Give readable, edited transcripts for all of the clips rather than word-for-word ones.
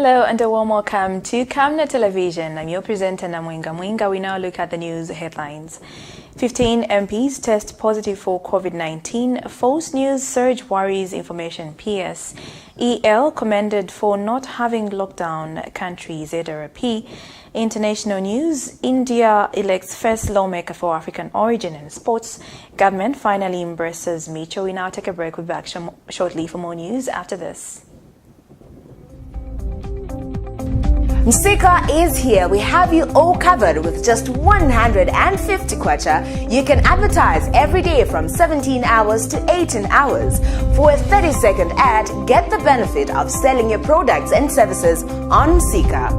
Hello and a warm welcome to Camnet Television. I'm your presenter, Namwinga Mwinga. We now look at the news headlines. 15 MPs test positive for COVID-19. False news surge worries information PS. EL commended for not having lockdown country ZRP. International news, India elects first lawmaker for African origin. And sports, government finally embraces Micho. We now take a break. We'll be back shortly for more news after this. Msika is here. We have you all covered with just 150 kwacha. You can advertise every day from 17 hours to 18 hours. For a 30-second ad, get the benefit of selling your products and services on Msika.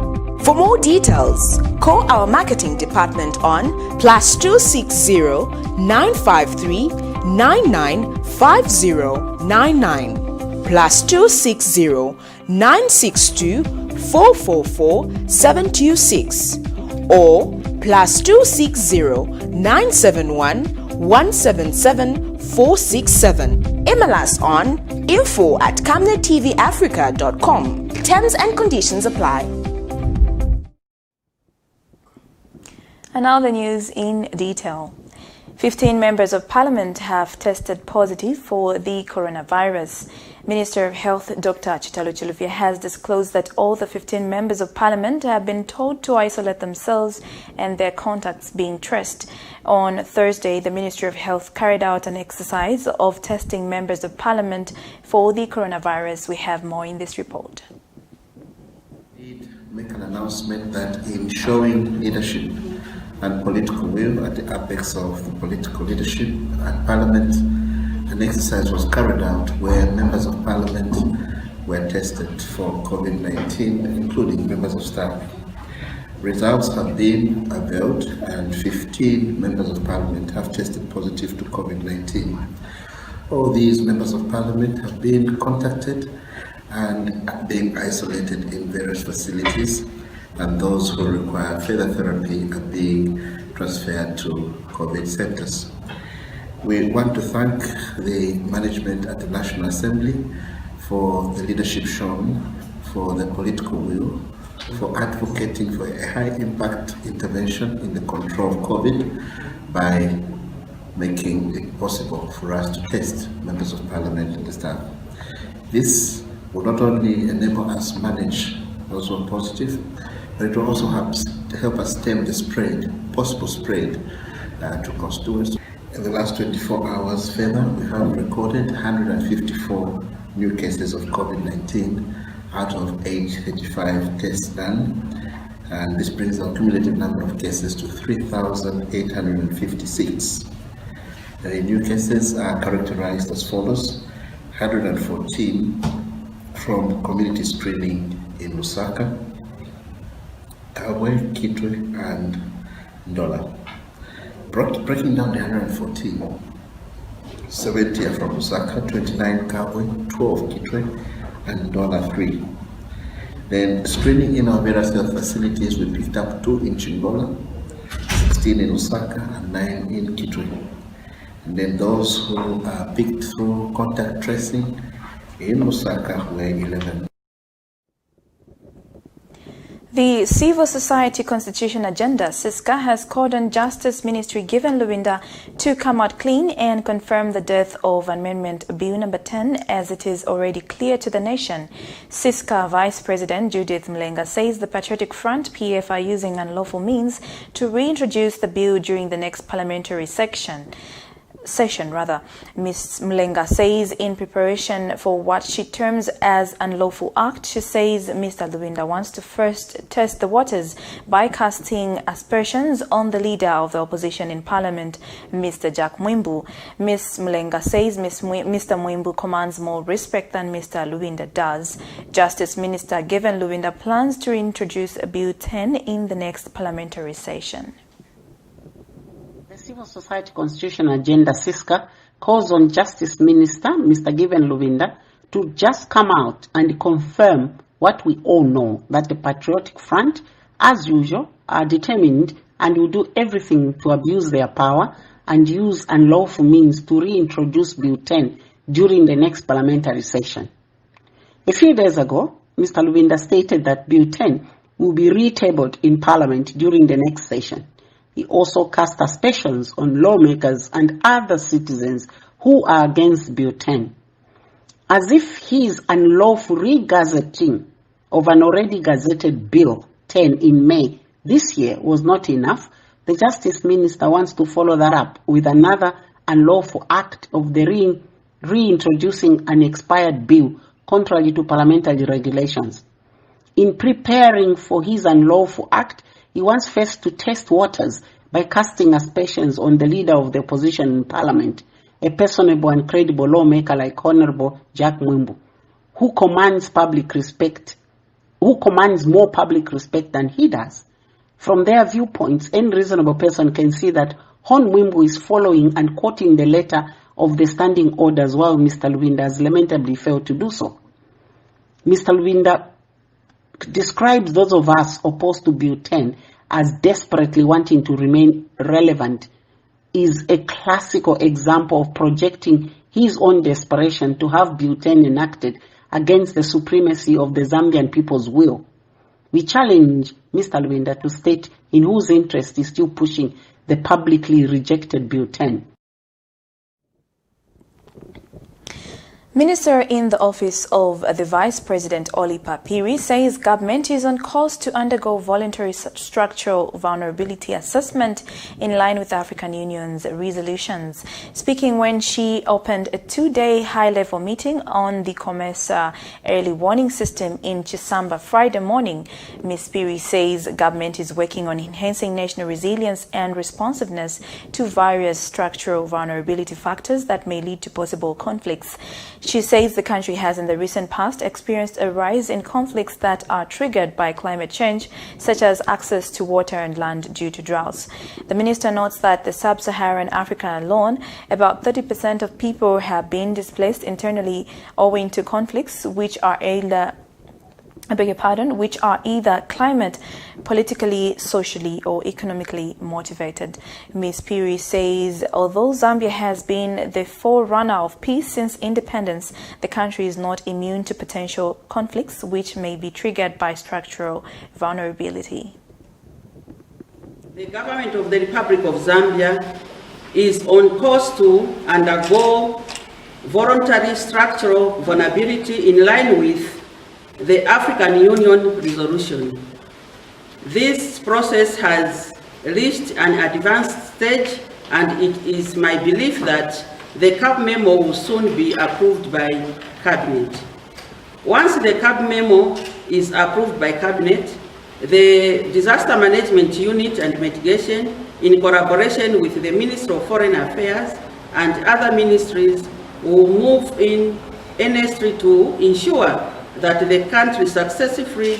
For more details, call our marketing department on +260 953 995099 +260 962 444-726 or +260 971 177 467. Email us on info@camnettvafrica.com. Terms and conditions apply. And now the news in detail. 15 members of parliament have tested positive for the coronavirus. Minister of Health Dr. Chitalo Chilufya has disclosed that all the 15 members of parliament have been told to isolate themselves and their contacts being traced. On Thursday, the Ministry of Health carried out an exercise of testing members of parliament for the coronavirus. We have more in this report. Make an announcement that in showing leadership and political will at the apex of the political leadership at Parliament, an exercise was carried out where members of Parliament were tested for COVID-19, including members of staff. Results have been availed and 15 members of Parliament have tested positive to COVID-19. All these members of Parliament have been contacted and being isolated in various facilities, and those who require further therapy are being transferred to COVID centers. We want to thank the management at the National Assembly for the leadership shown, for the political will, for advocating for a high impact intervention in the control of COVID by making it possible for us to test members of Parliament and the staff. This will not only enable us manage those who are positive, but it will also help us stem the spread, possible spread to constituents. In the last 24 hours further, we have recorded 154 new cases of COVID-19 out of 835 tests done, and this brings the cumulative number of cases to 3,856. The new cases are characterized as follows: 114 from community screening in Lusaka, Kabwe, Kitwe, and Ndola. Breaking down the 114, 70 are from Lusaka, 29 Kabwe, 12 Kitwe, and Ndola 3. Then screening in our various health facilities, we picked up 2 in Chingola, 16 in Lusaka, and 9 in Kitwe. And then those who are picked through contact tracing in Lusaka were 11. The Civil Society Constitution Agenda, CISCA, has called on Justice Ministry Given Lubinda to come out clean and confirm the death of Amendment Bill number 10 as it is already clear to the nation. CISCA Vice President Judith Mlenga says the Patriotic Front PF are using unlawful means to reintroduce the bill during the next parliamentary session. Ms. Mlenga says in preparation for what she terms as unlawful act, she says Mr. Lubinda wants to first test the waters by casting aspersions on the leader of the opposition in Parliament, Mr. Jack Mwimbu. Ms. Mlenga says Mr. Mwimbu commands more respect than Mr. Lubinda does. Justice Minister Given Lubinda plans to introduce Bill 10 in the next parliamentary session. Civil Society Constitution Agenda, CISCA, calls on Justice Minister, Mr. Given Lubinda, to just come out and confirm what we all know, that the Patriotic Front, as usual, are determined and will do everything to abuse their power and use unlawful means to reintroduce Bill 10 during the next parliamentary session. A few days ago, Mr. Luvinda stated that Bill 10 will be retabled in Parliament during the next session. He also cast aspersions on lawmakers and other citizens who are against Bill 10. As if his unlawful re-gazetting of an already gazetted Bill 10 in May this year was not enough, the Justice Minister wants to follow that up with another unlawful act of the reintroducing an expired bill contrary to parliamentary regulations. In preparing for his unlawful act, he wants first to test waters by casting aspersions on the leader of the opposition in Parliament, a personable and credible lawmaker like Honorable Jack Mwimbu, who commands more public respect than he does. From their viewpoints, any reasonable person can see that Hon Mwimbu is following and quoting the letter of the standing orders while Mr. Luvinda has lamentably failed to do so. Mr. Luvinda describes those of us opposed to Bill 10 as desperately wanting to remain relevant, is a classical example of projecting his own desperation to have Bill 10 enacted against the supremacy of the Zambian people's will. We challenge Mr. Luvinda to state in whose interest he is still pushing the publicly rejected Bill 10. Minister in the Office of the Vice President Oli Papiri says government is on course to undergo voluntary structural vulnerability assessment in line with the African Union's resolutions. Speaking when she opened a two-day high-level meeting on the COMESA early warning system in Chisamba Friday morning, Ms. Piri says government is working on enhancing national resilience and responsiveness to various structural vulnerability factors that may lead to possible conflicts. She says the country has in the recent past experienced a rise in conflicts that are triggered by climate change, such as access to water and land due to droughts. The minister notes that the sub-Saharan Africa alone, about 30% of people have been displaced internally owing to conflicts which are either climate, politically, socially, or economically motivated. Ms. Piri says although Zambia has been the forerunner of peace since independence, the country is not immune to potential conflicts which may be triggered by structural vulnerability. The government of the Republic of Zambia is on course to undergo voluntary structural vulnerability in line with the African Union resolution. This process has reached an advanced stage, and it is my belief that the CAB memo will soon be approved by Cabinet. Once the CAB memo is approved by Cabinet, the Disaster Management Unit and Mitigation, in collaboration with the Ministry of Foreign Affairs and other ministries, will move in earnestly to ensure that the country successfully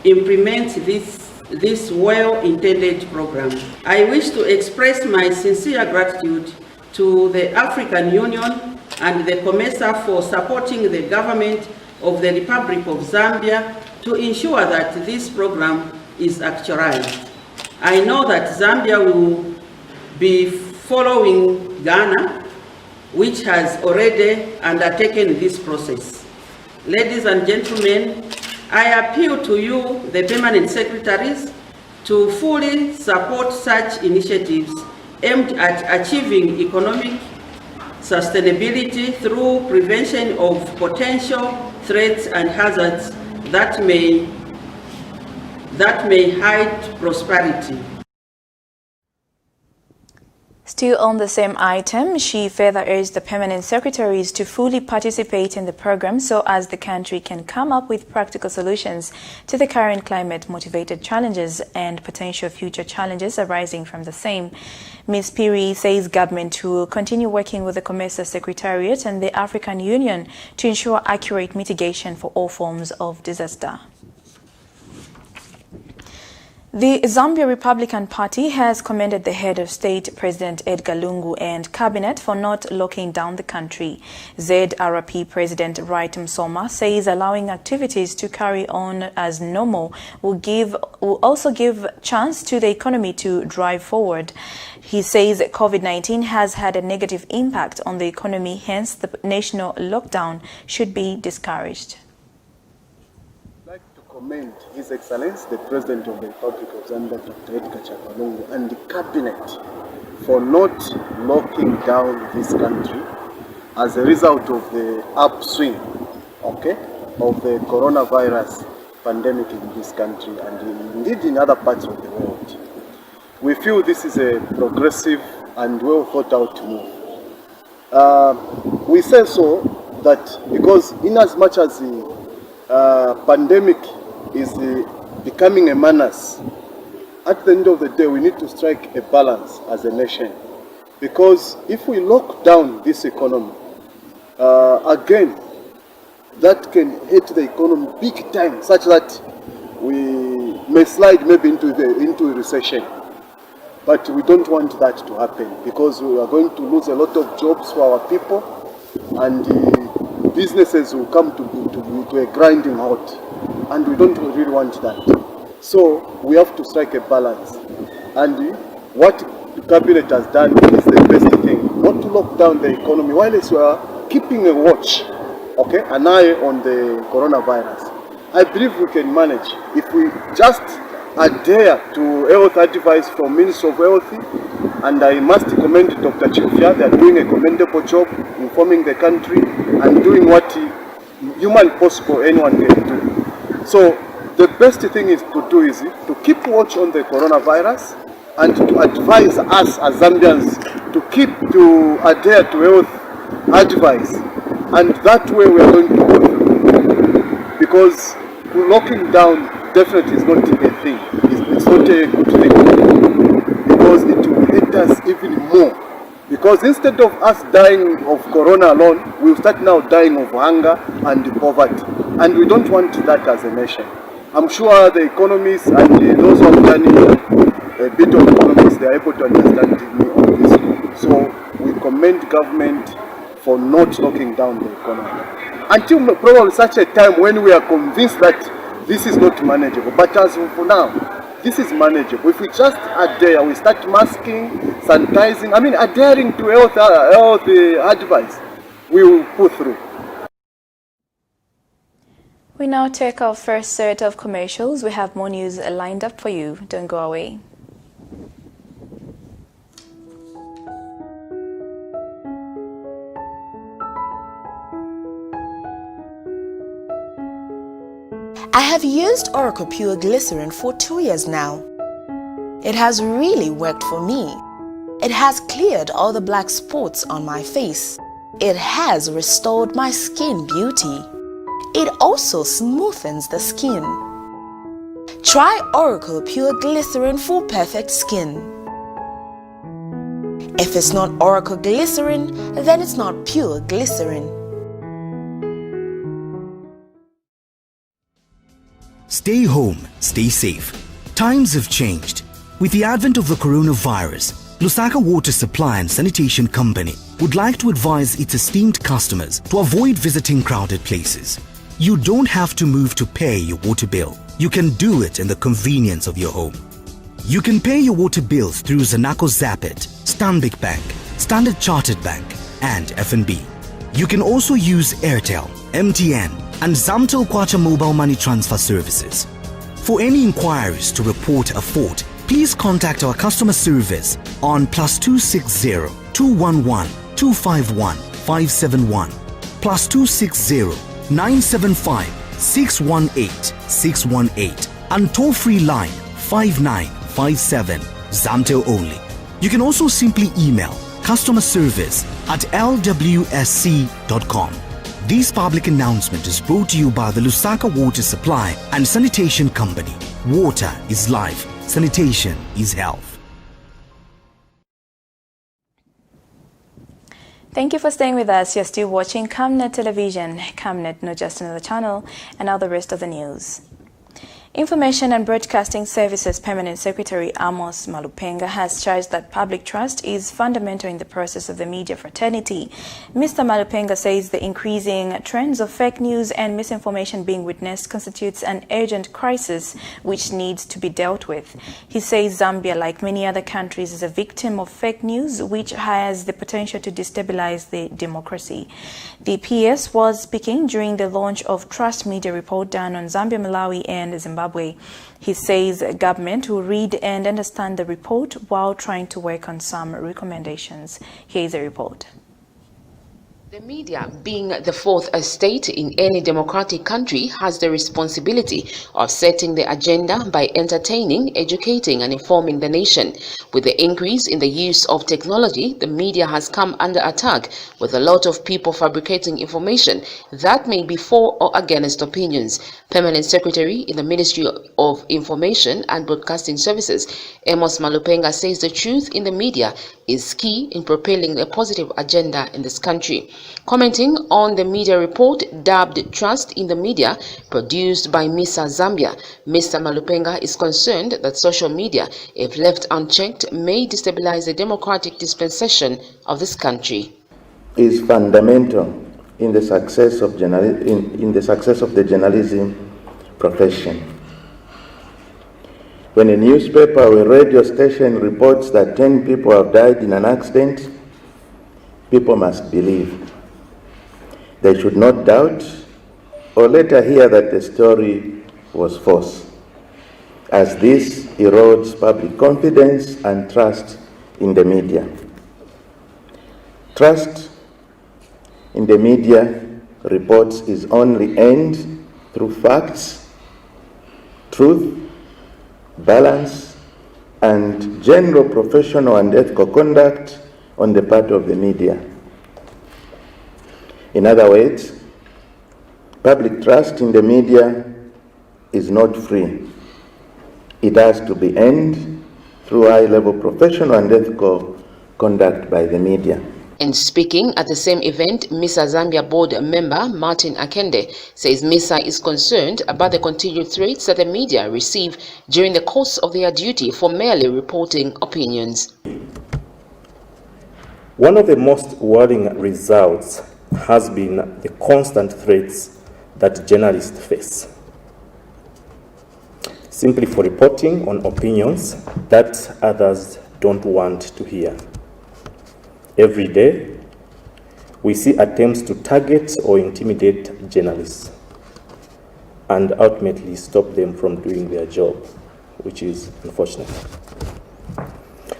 implements this well-intended program. I wish to express my sincere gratitude to the African Union and the COMESA for supporting the government of the Republic of Zambia to ensure that this program is actualized. I know that Zambia will be following Ghana, which has already undertaken this process. Ladies and gentlemen, I appeal to you, the permanent secretaries, to fully support such initiatives aimed at achieving economic sustainability through prevention of potential threats and hazards that may hide prosperity. Still on the same item, she further urged the permanent secretaries to fully participate in the program so as the country can come up with practical solutions to the current climate-motivated challenges and potential future challenges arising from the same. Ms. Piri says government will continue working with the COMESA Secretariat and the African Union to ensure accurate mitigation for all forms of disaster. The Zambia Republican Party has commended the head of state, President Edgar Lungu, and cabinet for not locking down the country. ZRP President Wright Msoma says allowing activities to carry on as normal will also give chance to the economy to drive forward. He says COVID-19 has had a negative impact on the economy, hence the national lockdown should be discouraged. commend His Excellency, the President of the Republic of Zambia, Dr. Edgar Chagwa, and the Cabinet for not locking down this country as a result of the upswing, okay, of the coronavirus pandemic in this country and indeed in other parts of the world. We feel this is a progressive and well thought out move. We say so that because in as much as the pandemic is becoming a menace, at the end of the day we need to strike a balance as a nation. Because if we lock down this economy, again, that can hit the economy big time, such that we may slide maybe into a recession. But we don't want that to happen, because we are going to lose a lot of jobs for our people, and businesses will come to a grinding halt, and we don't really want that. So we have to strike a balance, and what the cabinet has done is the best thing, not to lock down the economy while we are keeping a watch, okay, an eye on the coronavirus. I believe we can manage if we just adhere to health advice from Ministry of Health, and I must commend Dr. Chifya. They are doing a commendable job informing the country and doing what human possible anyone can do. So the best thing is to do is to keep watch on the coronavirus and to advise us as Zambians to adhere to health advice, and that way we are going to go through. Because locking down definitely is not a thing. It's not a good thing, because it will hit us even more. Because instead of us dying of corona alone, we'll start now dying of hunger and poverty, and we don't want that as a nation. I'm sure the economists and those who have done a bit of economics, they are able to understand this. So we commend government for not locking down the economy until probably such a time when we are convinced that this is not manageable. But as for now, this is manageable. If we just adhere, we start masking, sanitizing, adhering to health advice, we will pull through. We now take our first set of commercials. We have more news lined up for you. Don't go away. I have used Oracle Pure Glycerin for 2 years now. It has really worked for me. It has cleared all the black spots on my face. It has restored my skin beauty. It also smoothens the skin. Try Oracle Pure Glycerin for perfect skin. If it's not Oracle Glycerin, then it's not Pure Glycerin. Stay home, stay safe. Times have changed. With the advent of the coronavirus, Lusaka Water Supply and Sanitation Company would like to advise its esteemed customers to avoid visiting crowded places. You don't have to move to pay your water bill. You can do it in the convenience of your home. You can pay your water bills through Zanaco Zapit, Stanbic Bank, Standard Chartered Bank, and FNB. You can also use Airtel, MTN, and Zamtel Kwacha mobile money transfer services. For any inquiries to report a fault, please contact our customer service on +260 211 251 571, +260 975 618 618, and toll-free line 5957, Zamtel only. You can also simply email customerservice@lwsc.com. This public announcement is brought to you by the Lusaka Water Supply and Sanitation Company. Water is life. Sanitation is health. Thank you for staying with us. You're still watching Camnet Television. Camnet, not just another channel, and now the rest of the news. Information and Broadcasting Services Permanent Secretary Amos Malupenga has charged that public trust is fundamental in the process of the media fraternity. Mr. Malupenga says the increasing trends of fake news and misinformation being witnessed constitutes an urgent crisis which needs to be dealt with. He says Zambia, like many other countries, is a victim of fake news which has the potential to destabilize the democracy. The PS was speaking during the launch of Trust Media report done on Zambia, Malawi and Zimbabwe. He says government will read and understand the report while trying to work on some recommendations. Here is a report. The media, being the fourth estate in any democratic country, has the responsibility of setting the agenda by entertaining, educating and informing the nation. With the increase in the use of technology, the media has come under attack, with a lot of people fabricating information that may be for or against opinions. Permanent Secretary in the Ministry of Information and Broadcasting Services, Amos Malupenga, says the truth in the media is key in propelling a positive agenda in this country. Commenting on the media report dubbed Trust in the Media, produced by MISA Zambia, Mr. Malupenga is concerned that social media, if left unchecked, may destabilize the democratic dispensation of this country. Is fundamental in the success of the journalism profession. When a newspaper or a radio station reports that 10 people have died in an accident, people must believe. They should not doubt or later hear that the story was false, as this erodes public confidence and trust in the media. Trust in the media reports is only earned through facts, truth, balance, and general professional and ethical conduct on the part of the media. In other words, public trust in the media is not free. It has to be earned through high-level professional and ethical conduct by the media. In speaking at the same event, MISA Zambia board member Martin Akende says MISA is concerned about the continued threats that the media receive during the course of their duty for merely reporting opinions. One of the most worrying results has been the constant threats that journalists face, simply for reporting on opinions that others don't want to hear. Every day, we see attempts to target or intimidate journalists and ultimately stop them from doing their job, which is unfortunate.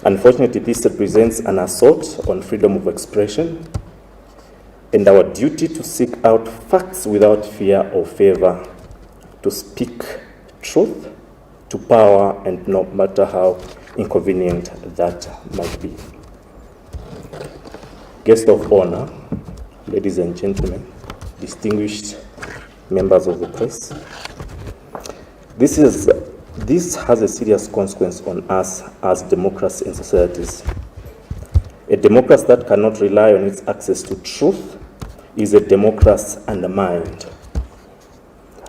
Unfortunately, this represents an assault on freedom of expression and our duty to seek out facts without fear or favor, to speak truth to power, and no matter how inconvenient that might be. Guests of honor, ladies and gentlemen, distinguished members of the press, this has a serious consequence on us as democracy and societies. A democracy that cannot rely on its access to truth is a democracy undermined.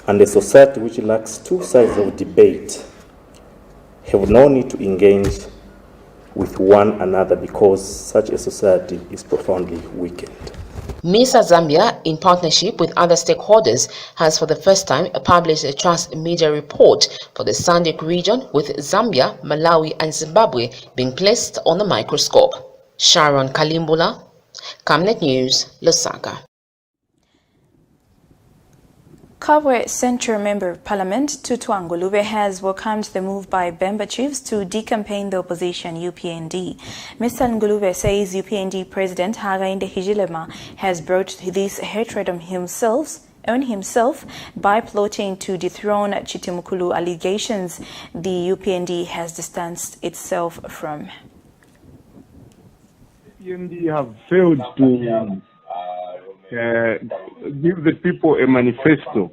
And a society which lacks two sides of debate have no need to engage with one another, because such a society is profoundly weakened. MISA Zambia, in partnership with other stakeholders, has for the first time published a Trust Media report for the SADC region, with Zambia, Malawi and Zimbabwe being placed on the microscope. Sharon Kalimbula, Camnet News, Lusaka. Kabwe Central Member of Parliament Tutu Ngulube has welcomed the move by Bemba chiefs to decampaign the opposition UPND. Mr. Ngulube says UPND President Hakainde Hichilema has brought this hatred on himself by plotting to dethrone Chitimukulu allegations the UPND has distanced itself from. UPND have failed to give the people a manifesto,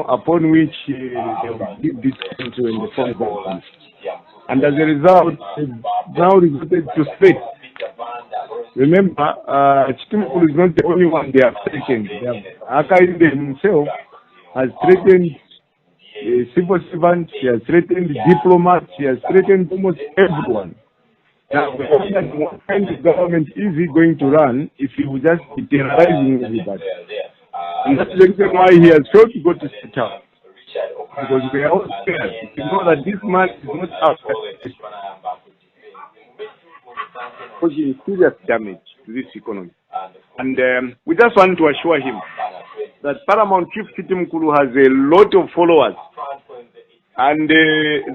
upon which they will give this country in the form government. And as a result, now resorted to threat. Remember, Chitimukulu is not the only one they have threatened. Hakainde himself has threatened civil servants, she has threatened diplomats, she has threatened almost everyone. Now, we wonder what kind of government is he going to run if he will just be terrorizing everybody? And that's the reason why he has failed to go to sit out. Because we are all scared to know that this man is not out causing serious damage to this economy. And we just want to assure him that Paramount Chief Kitimkulu has a lot of followers, and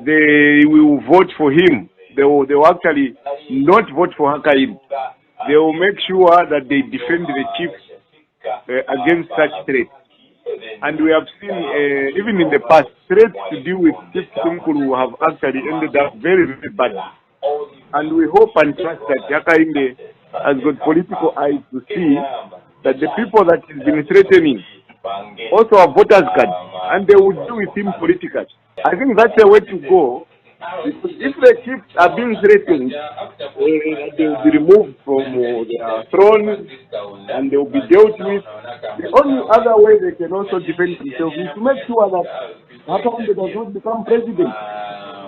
they will vote for him. They will actually not vote for Hakaim. They will make sure that they defend the chief against such threats. And we have seen, even in the past, threats to deal with Chief Kitimkulu have actually ended up very, very badly. And we hope and trust that Hakaim has got political eyes to see that the people that he's been threatening also have voters' cards, and they will deal with him politically. I think that's the way to go. If the chiefs are being threatened, they will be removed from their throne and they will be dealt with. The only other way they can also defend themselves is to make sure that Hakainde does not become president.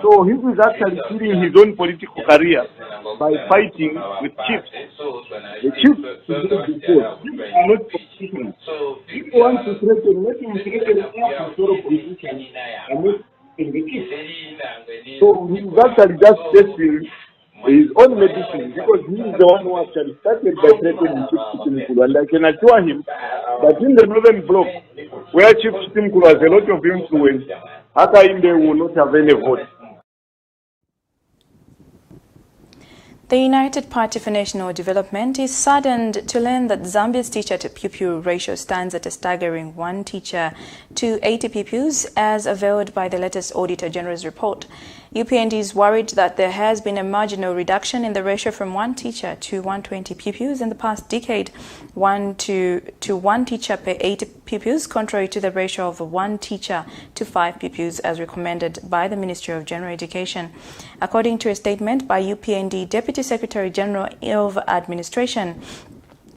So he is actually killing his own political career by fighting with chiefs. The chiefs should not be forced. Chiefs are not politicians. If you want to threaten, let him threaten us sort of politicians and not in the chiefs. So he is actually just testing his own medicine because he is the one who actually started by threatening Chief Kitimkulu. And I can assure him that in the Northern Bloc, where Chief Kitimkulu has a lot of influence, Hakainde will not have any vote. The United Party for National Development is saddened to learn that Zambia's teacher-to-pupil ratio stands at a staggering 1 teacher to 80 pupils, as availed by the latest Auditor General's report. UPND is worried that there has been a marginal reduction in the ratio from 1 teacher to 120 pupils in the past decade, 1 to 1 teacher per 80 pupils, contrary to the ratio of 1 teacher to 5 pupils as recommended by the Ministry of General Education. According to a statement by UPND Deputy Secretary General of Administration,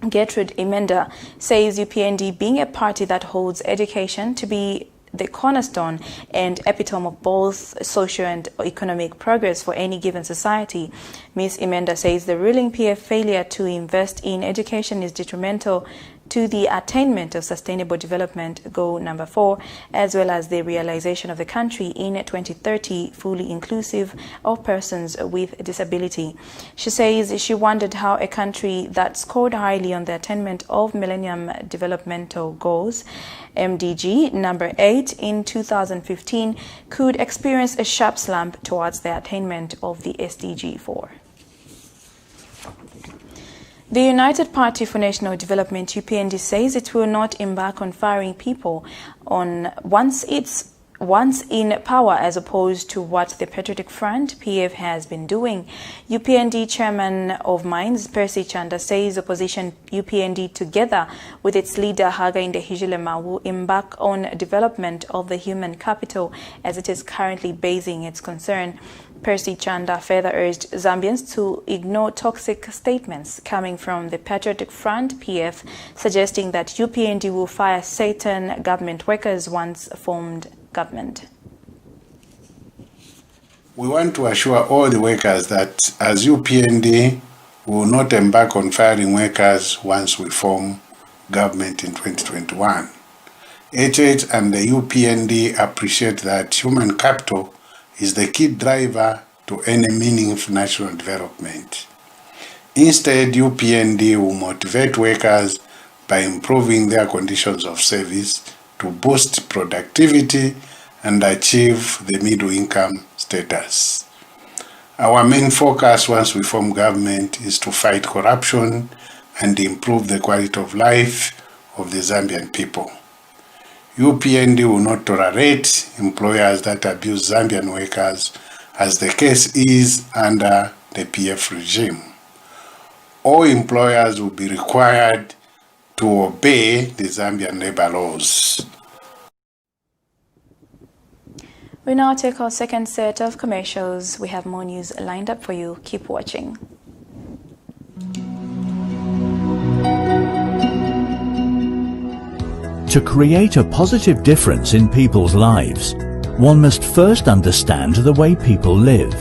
Gertrude Imenda, says UPND, being a party that holds education to be the cornerstone and epitome of both social and economic progress for any given society. Ms. Imenda says the ruling PF failure to invest in education is detrimental to the attainment of Sustainable Development Goal number 4, as well as the realization of the country in 2030 fully inclusive of persons with disability. She says she wondered how a country that scored highly on the attainment of Millennium Developmental Goals, MDG number 8 in 2015, could experience a sharp slump towards the attainment of the SDG 4. The United Party for National Development, UPND, says it will not embark on firing people once in power, as opposed to what the Patriotic Front, PF, has been doing. UPND Chairman of Mines, Percy Chanda, says opposition UPND, together with its leader Hakainde Hichilema, will embark on development of the human capital as it is currently basing its concern. Percy Chanda further urged Zambians to ignore toxic statements coming from the Patriotic Front, PF, suggesting that UPND will fire certain government workers once formed government. We want to assure all the workers that as UPND, we will not embark on firing workers once we form government in 2021. HH and the UPND appreciate that human capital is the key driver to any meaningful national development. Instead, UPND will motivate workers by improving their conditions of service to boost productivity and achieve the middle income status. Our main focus once we form government is to fight corruption and improve the quality of life of the Zambian people. UPND will not tolerate employers that abuse Zambian workers, as the case is under the PF regime. All employers will be required to obey the Zambian labor laws. We now take our second set of commercials. We have more news lined up for you. Keep watching. To create a positive difference in people's lives, one must first understand the way people live.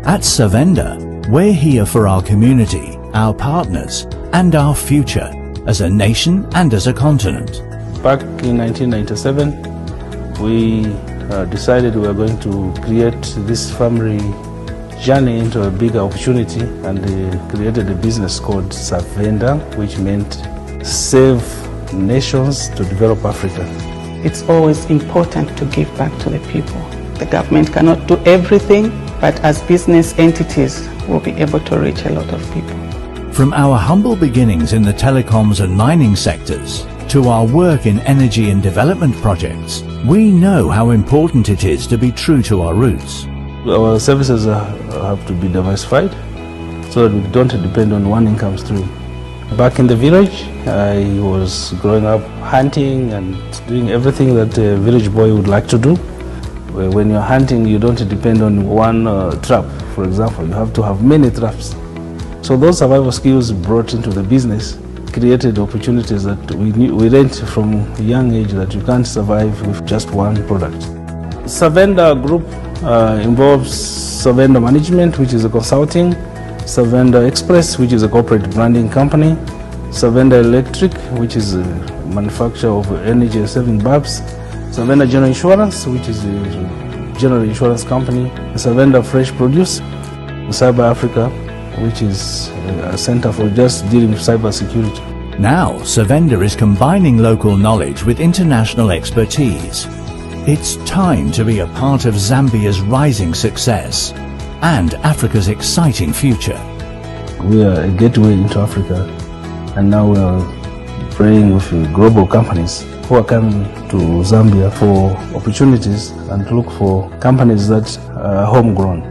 At Savenda, we're here for our community, our partners, and our future, as a nation and as a continent. Back in 1997, we decided we were going to create this family journey into a bigger opportunity, and created a business called Savenda, which meant save nations to develop Africa. It's always important to give back to the people. The government cannot do everything, but as business entities, we'll be able to reach a lot of people. From our humble beginnings in the telecoms and mining sectors to our work in energy and development projects, we know how important it is to be true to our roots. Our services have to be diversified so that we don't depend on one income stream. Back in the village, I was growing up hunting and doing everything that a village boy would like to do. When you're hunting, you don't depend on one trap, for example. You have to have many traps. So those survival skills brought into the business created opportunities that we learned from a young age that you can't survive with just one product. Savenda Group involves Savenda Management, which is a consulting, Savenda Express, which is a corporate branding company, Savenda Electric, which is a manufacturer of energy-saving bulbs, Savenda General Insurance, which is a general insurance company, Savenda Fresh Produce, Cyber Africa, which is a center for just dealing with cyber security. Now, Savenda is combining local knowledge with international expertise. It's time to be a part of Zambia's rising success and Africa's exciting future. We are a gateway into Africa, and now we are praying with global companies who are coming to Zambia for opportunities and to look for companies that are homegrown,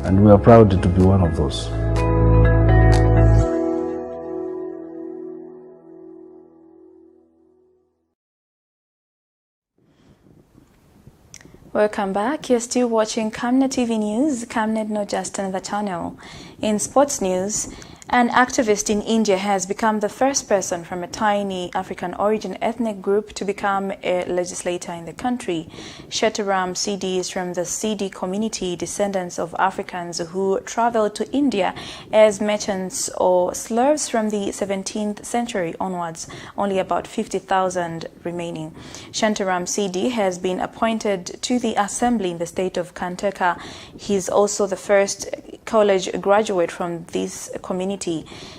and we are proud to be one of those. Welcome back. You're still watching Camnet TV News. Camnet, not just another channel. In sports news, an activist in India has become the first person from a tiny African origin ethnic group to become a legislator in the country. Shetaram CD is from the CD community, descendants of Africans who traveled to India as merchants or slaves from the 17th century onwards, only about 50,000 remaining. Shetaram CD has been appointed to the assembly in the state of Karnataka. He's also the first college graduate from this community.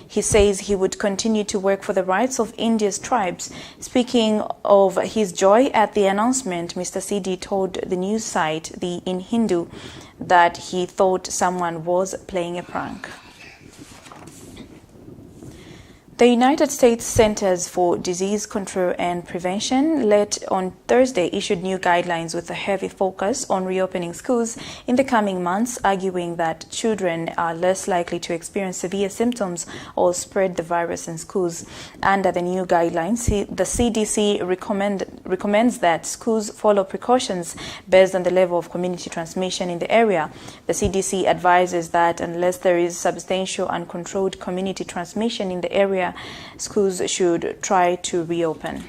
He says he would continue to work for the rights of India's tribes. Speaking of his joy at the announcement, Mr. CD told the news site, the In Hindu, that he thought someone was playing a prank. The United States Centers for Disease Control and Prevention late on Thursday issued new guidelines with a heavy focus on reopening schools in the coming months, arguing that children are less likely to experience severe symptoms or spread the virus in schools. Under the new guidelines, the CDC recommends that schools follow precautions based on the level of community transmission in the area. The CDC advises that unless there is substantial uncontrolled community transmission in the area, schools should try to reopen.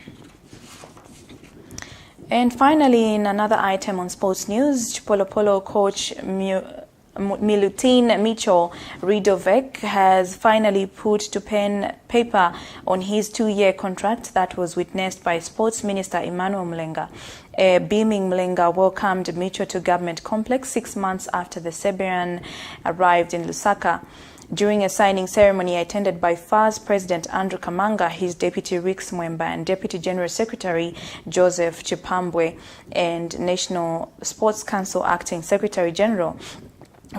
And finally, in another item on sports news, Chipolopolo coach Milutin Micho Ridovec has finally put to pen paper on his 2-year contract that was witnessed by Sports Minister Emmanuel Mlenga. A beaming Mlenga welcomed Micho to Government Complex 6 months after the Serbian arrived in Lusaka. During a signing ceremony attended by FAS President Andrew Kamanga, his Deputy Rix Mwemba and Deputy General Secretary Joseph Chipambwe and National Sports Council Acting Secretary General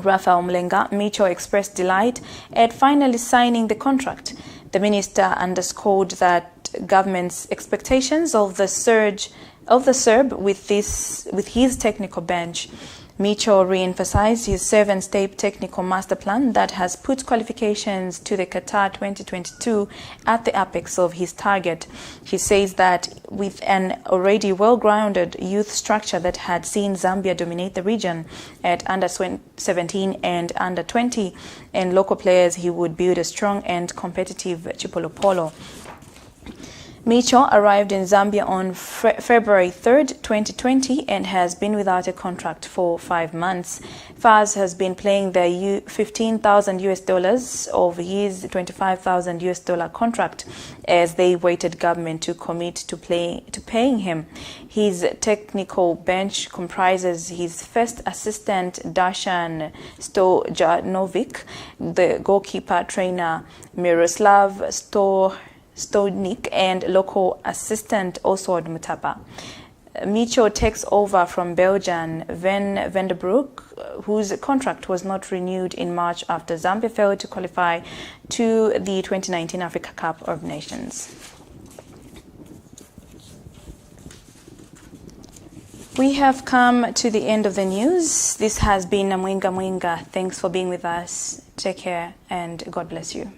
Raphael Mlenga, Micho expressed delight at finally signing the contract. The minister underscored that government's expectations of the Serb with his technical bench. Micho re-emphasized his 7-step technical master plan that has put qualifications to the Qatar 2022 at the apex of his target. He says that with an already well-grounded youth structure that had seen Zambia dominate the region at under 17 and under 20 and local players, he would build a strong and competitive Chipolopolo. Micho arrived in Zambia on February 3rd, 2020 and has been without a contract for 5 months. Faz has been playing the $15,000 of his $25,000 contract as they waited government to commit to paying him. His technical bench comprises his first assistant Dashan Stojanovic, the goalkeeper trainer Miroslav Stodnik, and local assistant Oswald Mutapa. Micho takes over from Belgian Van Venderbroek, whose contract was not renewed in March after Zambia failed to qualify to the 2019 Africa Cup of Nations. We have come to the end of the news. This has been Namwinga Mwinga. Thanks for being with us. Take care and God bless you.